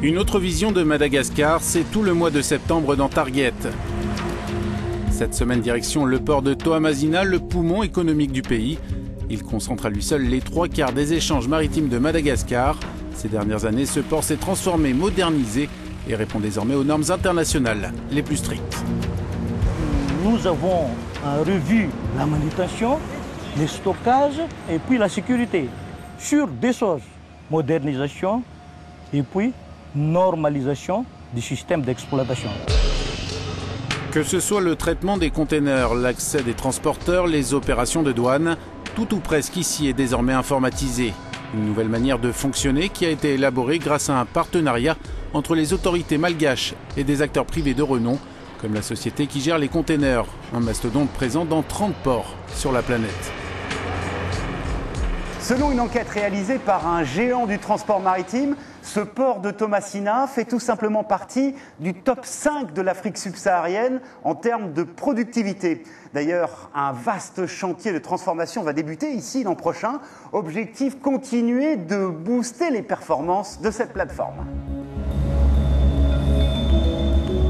Une autre vision de Madagascar, c'est tout le mois de septembre dans Target. Cette semaine, direction le port de Toamasina, le poumon économique du pays. Il concentre à lui seul les 3/4 des échanges maritimes de Madagascar. Ces dernières années, ce port s'est transformé, modernisé et répond désormais aux normes internationales les plus strictes. Nous avons revu la manutention, le stockage et puis la sécurité sur deux choses, modernisation et puis normalisation du système d'exploitation. Que ce soit le traitement des containers, l'accès des transporteurs, les opérations de douane, tout ou presque ici est désormais informatisé. Une nouvelle manière de fonctionner qui a été élaborée grâce à un partenariat entre les autorités malgaches et des acteurs privés de renom, comme la société qui gère les containers, un mastodonte présent dans 30 ports sur la planète. Selon une enquête réalisée par un géant du transport maritime, ce port de Toamasina fait tout simplement partie du top 5 de l'Afrique subsaharienne en termes de productivité. D'ailleurs, un vaste chantier de transformation va débuter ici l'an prochain. Objectif, continuer de booster les performances de cette plateforme.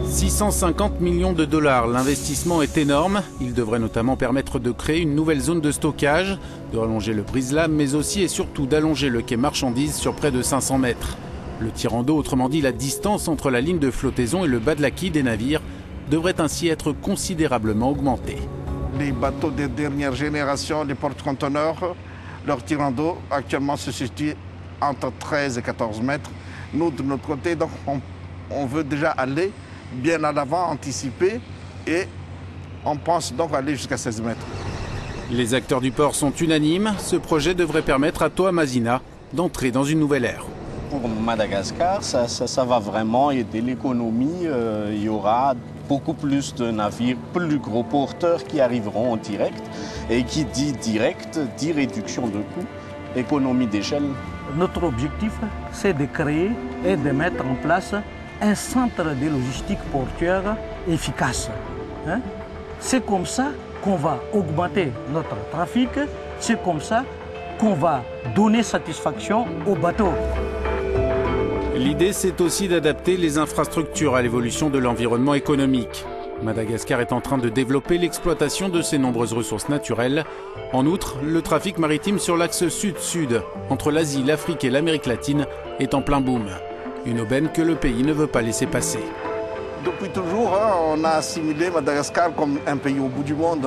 650 millions de dollars, l'investissement est énorme. Il devrait notamment permettre de créer une nouvelle zone de stockage, de rallonger le brise-lames, mais aussi et surtout d'allonger le quai marchandises sur près de 500 mètres. Le tirant d'eau, autrement dit la distance entre la ligne de flottaison et le bas de la quille des navires, devrait ainsi être considérablement augmentée. Les bateaux de dernière génération, les porte-conteneurs, leur tirant d'eau actuellement se situe entre 13 et 14 mètres. Nous, de notre côté, donc, on veut déjà aller bien à l'avant, anticiper, et on pense donc aller jusqu'à 16 mètres. Les acteurs du port sont unanimes. Ce projet devrait permettre à Toamasina d'entrer dans une nouvelle ère. Pour Madagascar, ça va vraiment aider l'économie. Il y aura beaucoup plus de navires plus gros porteurs qui arriveront en direct. Et qui dit direct, dit réduction de coûts, économie d'échelle. Notre objectif, c'est de créer et de mettre en place un centre de logistique portuaire efficace. C'est comme ça qu'on va augmenter notre trafic, c'est comme ça qu'on va donner satisfaction aux bateaux. L'idée, c'est aussi d'adapter les infrastructures à l'évolution de l'environnement économique. Madagascar est en train de développer l'exploitation de ses nombreuses ressources naturelles. En outre, le trafic maritime sur l'axe sud-sud, entre l'Asie, l'Afrique et l'Amérique latine, est en plein boom. Une aubaine que le pays ne veut pas laisser passer. Depuis toujours, on a assimilé Madagascar comme un pays au bout du monde.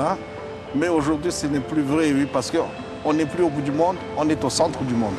Mais aujourd'hui, ce n'est plus vrai, oui, parce qu'on n'est plus au bout du monde, on est au centre du monde.